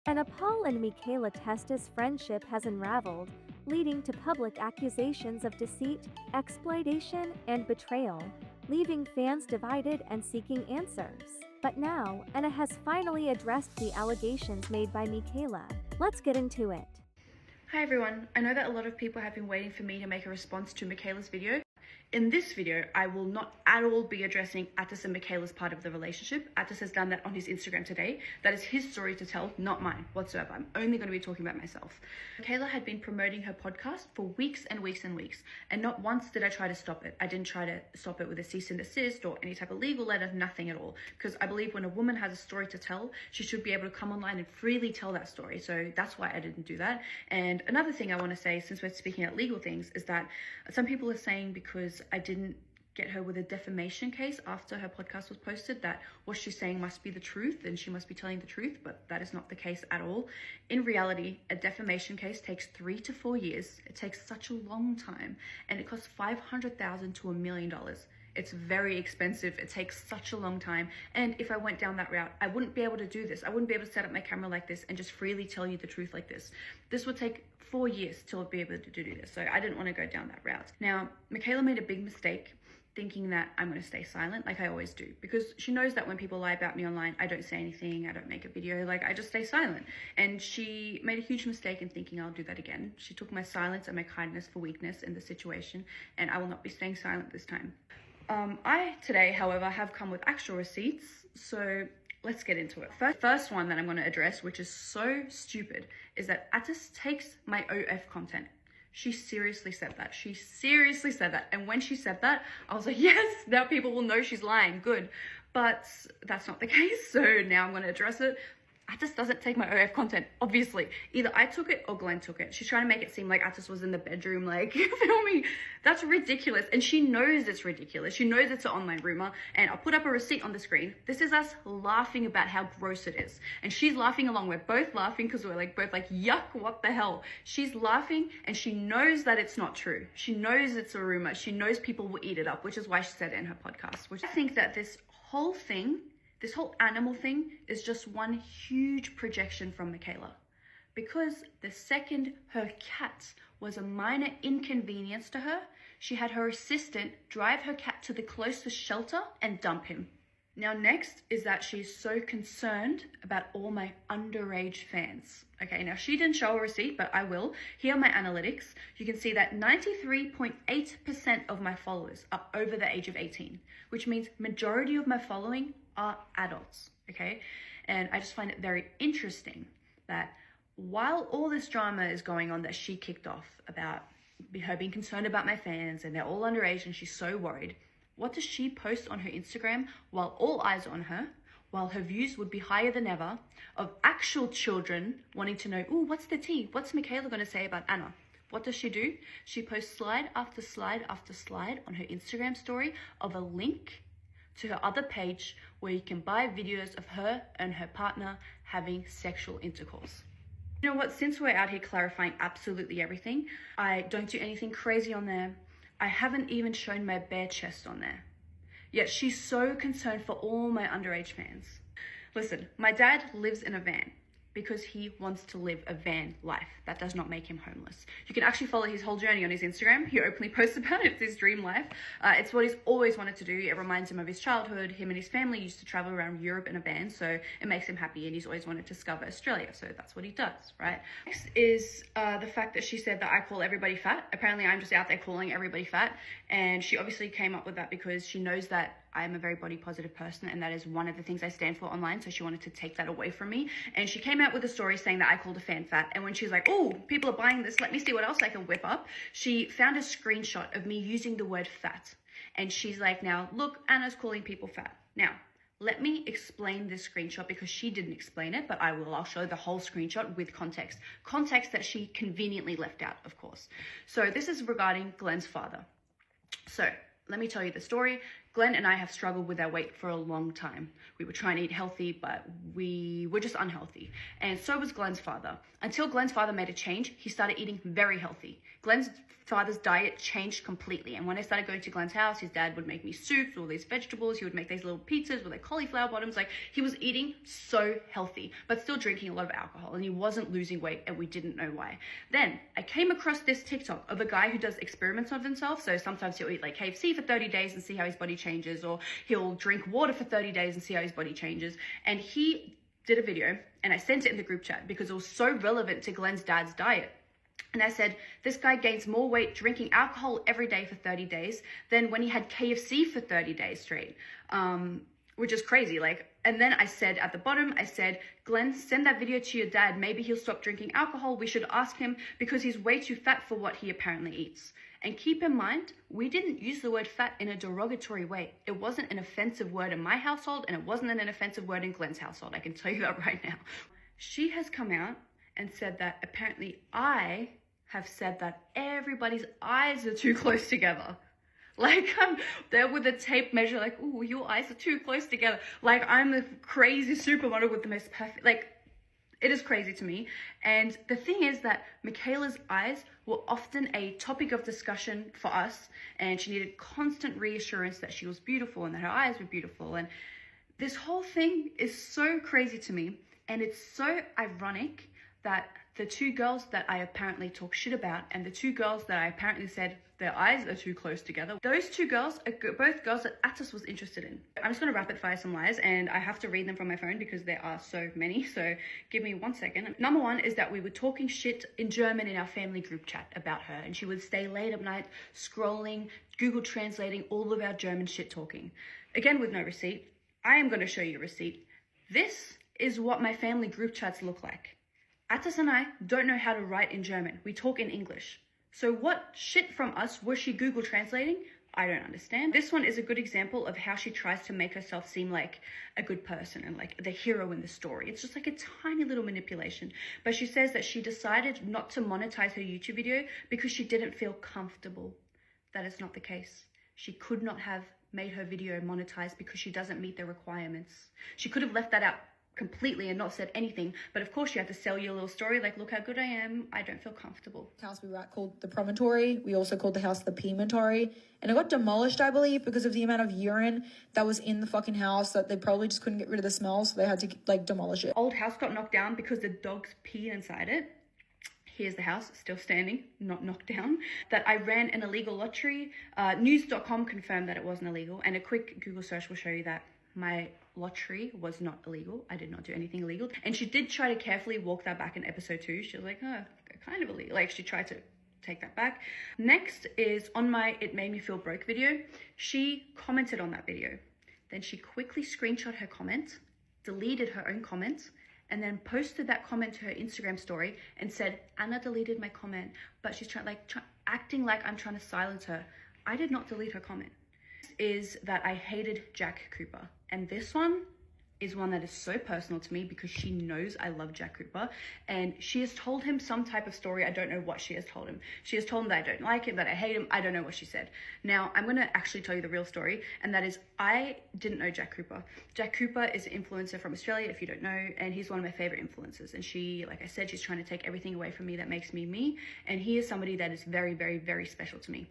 And Paul and Mikaela Testa's friendship has unraveled, leading to public accusations of deceit, exploitation, and betrayal, leaving fans divided and seeking answers. But now, Anna has finally addressed the allegations made by Mikaela. Let's get into it. Hi everyone, I know that a lot of people have been waiting for me to make a response to Mikaela's video. In this video, I will not at all be addressing Attis and Mikaela's part of the relationship. Attis has done that on his Instagram today. That is his story to tell, not mine whatsoever. I'm only going to be talking about myself. Mikaela had been promoting her podcast for weeks and weeks and weeks, and not once did I try to stop it. I didn't try to stop it with a cease and desist or any type of legal letter, nothing at all. Because I believe when a woman has a story to tell, she should be able to come online and freely tell that story. So that's why I didn't do that. And another thing I want to say, since we're speaking about legal things, is that some people are saying because I didn't get her with a defamation case after her podcast was posted, that what she's saying must be the truth and she must be telling the truth, but that is not the case at all. In reality, a defamation case takes 3 to 4 years. It takes such a long time, and it costs $500,000 to $1 million. It's very expensive. It takes such a long time. And if I went down that route, I wouldn't be able to do this. I wouldn't be able to set up my camera like this and just freely tell you the truth like this. This would take 4 years till I'd be able to do this. So I didn't want to go down that route. Now, Mikaela made a big mistake thinking that I'm going to stay silent like I always do, because she knows that when people lie about me online, I don't say anything, I don't make a video, like I just stay silent. And she made a huge mistake in thinking I'll do that again. She took my silence and my kindness for weakness in the situation, and I will not be staying silent this time. I today, however, have come with actual receipts, so let's get into it. First one that I'm going to address, which is so stupid, is that Attis takes my OF content. She seriously said that. She seriously said that. And when she said that, I was like, yes, now people will know she's lying. Good. But that's not the case. So now I'm going to address it. Attis doesn't take my OF content, obviously. Either I took it or Glenn took it. She's trying to make it seem like Attis was in the bedroom, like, you feel me? That's ridiculous. And she knows it's ridiculous. She knows it's an online rumor. And I'll put up a receipt on the screen. This is us laughing about how gross it is. And she's laughing along. We're both laughing because we're like both like, yuck, what the hell? She's laughing and she knows that it's not true. She knows it's a rumor. She knows people will eat it up, which is why she said it in her podcast. Which I think that this whole animal thing is just one huge projection from Mikaela. Because the second her cat was a minor inconvenience to her, she had her assistant drive her cat to the closest shelter and dump him. Now next is that she's so concerned about all my underage fans. Okay, now she didn't show a receipt, but I will. Here are my analytics. You can see that 93.8% of my followers are over the age of 18, which means majority of my following are adults, okay? And I just find it very interesting that while all this drama is going on that she kicked off about her being concerned about my fans and they're all underage and she's so worried, what does she post on her Instagram while all eyes are on her, while her views would be higher than ever, of actual children wanting to know, ooh, what's the tea? What's Mikaela going to say about Anna? What does she do? She posts slide after slide after slide on her Instagram story of a link to her other page where you can buy videos of her and her partner having sexual intercourse. You know what, since we're out here clarifying absolutely everything, I don't do anything crazy on there. I haven't even shown my bare chest on there. Yet she's so concerned for all my underage fans. Listen, my dad lives in a van because he wants to live a van life. That does not make him homeless. You can actually follow his whole journey on his Instagram. He openly posts about it. It's his dream life. It's what he's always wanted to do. It reminds him of his childhood. Him and his family used to travel around Europe in a van, so it makes him happy, and he's always wanted to discover Australia, so that's what he does, right? Next is the fact that she said that I call everybody fat. Apparently I'm just out there calling everybody fat, and she obviously came up with that because she knows that I'm a very body positive person, and that is one of the things I stand for online, so she wanted to take that away from me. And she came out with a story saying that I called a fan fat, and when she's like, oh, people are buying this, let me see what else I can whip up, she found a screenshot of me using the word fat, and she's like, now look, Anna's calling people fat. Now let me explain this screenshot because she didn't explain it, but I will. I'll show the whole screenshot with context that she conveniently left out, of course. So this is regarding Glenn's father. So let me tell you the story. Glenn and I have struggled with our weight for a long time. We were trying to eat healthy, but we were just unhealthy. And so was Glenn's father. Until Glenn's father made a change, he started eating very healthy. Glenn's father's diet changed completely. And when I started going to Glenn's house, his dad would make me soups, all these vegetables. He would make these little pizzas with like cauliflower bottoms. Like, he was eating so healthy, but still drinking a lot of alcohol, and he wasn't losing weight, and we didn't know why. Then I came across this TikTok of a guy who does experiments on himself. So sometimes he'll eat like KFC for 30 days and see how his body changes, or he'll drink water for 30 days and see how his body changes. And he did a video, and I sent it in the group chat because it was so relevant to Glenn's dad's diet. And I said, this guy gains more weight drinking alcohol every day for 30 days than when he had KFC for 30 days straight, which is crazy. Like, and then I said at the bottom, I said, Glenn, send that video to your dad. Maybe he'll stop drinking alcohol. We should ask him because he's way too fat for what he apparently eats. And keep in mind, we didn't use the word fat in a derogatory way. It wasn't an offensive word in my household, and it wasn't an offensive word in Glenn's household. I can tell you that right now. She has come out and said that apparently I have said that everybody's eyes are too close together. Like, I'm there with a tape measure, like, ooh, your eyes are too close together. Like, I'm the crazy supermodel with the most perfect, like, it is crazy to me. And the thing is that Mikaela's eyes were often a topic of discussion for us, and she needed constant reassurance that she was beautiful and that her eyes were beautiful. And this whole thing is so crazy to me, and it's so ironic that the two girls that I apparently talk shit about and the two girls that I apparently said their eyes are too close together, those two girls are both girls that Atos was interested in. I'm just going to rapid fire some lies, and I have to read them from my phone because there are so many, so give me 1 second. Number one is that we were talking shit in German in our family group chat about her, and she would stay late at night scrolling, Google translating all of our German shit talking. Again, with no receipt. I am going to show you a receipt. This is what my family group chats look like. Atos and I don't know how to write in German. We talk in English. So what shit from us was she Google translating? I don't understand. This one is a good example of how she tries to make herself seem like a good person and like the hero in the story. It's just like a tiny little manipulation. But she says that she decided not to monetize her YouTube video because she didn't feel comfortable. That is not the case. She could not have made her video monetized because she doesn't meet the requirements. She could have left that out completely and not said anything, but of course you have to sell your little story, like, look how good I am, I don't feel comfortable. The house we were at called the Promontory. We also called the house the Pimentory, and it got demolished, I believe, because of the amount of urine that was in the fucking house, that they probably just couldn't get rid of the smell, so they had to like demolish it. Old house got knocked down because the dogs peed inside it. Here's the house, still standing, not knocked down. That I ran an illegal lottery. News.com confirmed that it wasn't illegal, and a quick Google search will show you that my lottery was not illegal. I did not do anything illegal. And she did try to carefully walk that back in episode 2. She was like, oh, kind of illegal. Like, she tried to take that back. Next is on my It Made Me Feel Broke video. She commented on that video. Then she quickly screenshot her comment, deleted her own comment, and then posted that comment to her Instagram story and said, Anna deleted my comment, but she's acting like I'm trying to silence her. I did not delete her comment. Is that I hated Jack Cooper, and this one is one that is so personal to me because she knows I love Jack Cooper, and she has told him some type of story. I don't know what she has told him. She has told him that I don't like him, that I hate him. I don't know what she said. Now I'm going to actually tell you the real story, and that is I didn't know Jack Cooper. Jack Cooper is an influencer from Australia, if you don't know, and he's one of my favorite influencers, and she, like I said, she's trying to take everything away from me that makes me me, and he is somebody that is very, very, very special to me.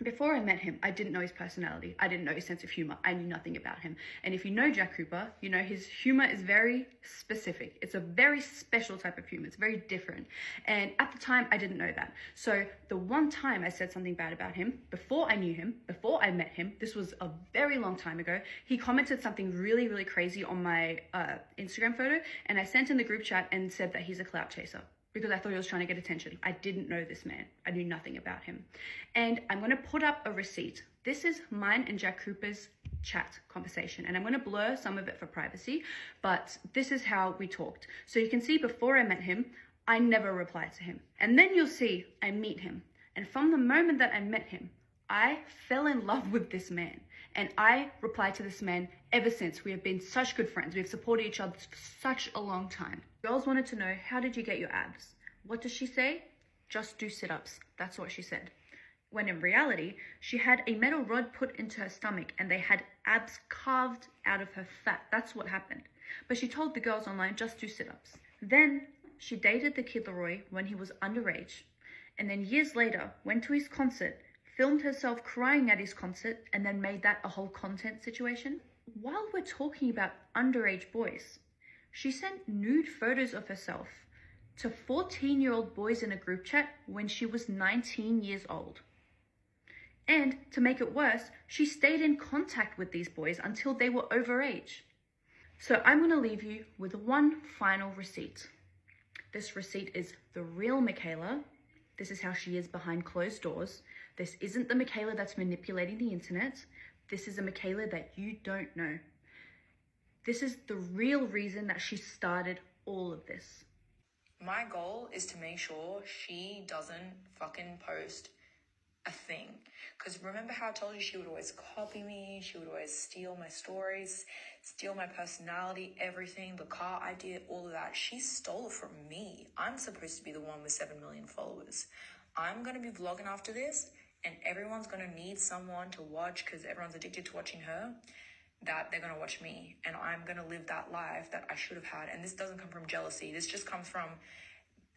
Before I met him, I didn't know his personality. I didn't know his sense of humor. I knew nothing about him. And if you know Jack Cooper, you know his humor is very specific. It's a very special type of humor. It's very different. And at the time, I didn't know that. So the one time I said something bad about him, before I knew him, before I met him, this was a very long time ago, he commented something really, really crazy on my Instagram photo. And I sent in the group chat and said that he's a clout chaser, because I thought he was trying to get attention. I didn't know this man. I knew nothing about him. And I'm going to put up a receipt. This is mine and Jack Cooper's chat conversation, and I'm going to blur some of it for privacy, but this is how we talked. So you can see before I met him, I never replied to him. And then you'll see I meet him. And from the moment that I met him, I fell in love with this man. And I replied to this man ever since. We have been such good friends. We have supported each other for such a long time. Girls wanted to know, how did you get your abs? What does she say? Just do sit-ups. That's what she said. When in reality, she had a metal rod put into her stomach and they had abs carved out of her fat. That's what happened. But she told the girls online, just do sit-ups. Then she dated the Kid Leroy when he was underage. and then years later went to his concert, filmed herself crying at his concert, and then made that a whole content situation? While we're talking about underage boys, she sent nude photos of herself to 14-year-old boys in a group chat when she was 19 years old. And to make it worse, she stayed in contact with these boys until they were over age. So I'm going to leave you with one final receipt. This receipt is the real Mikaela. This is how she is behind closed doors. This isn't the Mikaela that's manipulating the internet. This is a Mikaela that you don't know. This is the real reason that she started all of this. My goal is to make sure she doesn't fucking post a thing. Because remember how I told you she would always copy me, she would always steal my stories, steal my personality, everything, the car idea, all of that. She stole it from me. I'm supposed to be the one with 7 million followers. I'm going to be vlogging after this, and everyone's going to need someone to watch because everyone's addicted to watching her, that they're going to watch me, and I'm going to live that life that I should have had. And this doesn't come from jealousy. This just comes from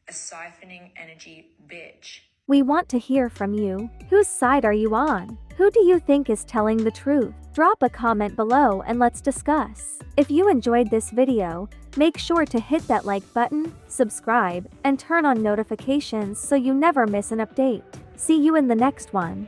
a siphoning energy bitch. We want to hear from you. Whose side are you on? Who do you think is telling the truth? Drop a comment below and let's discuss. If you enjoyed this video, make sure to hit that like button, subscribe, and turn on notifications so you never miss an update. See you in the next one.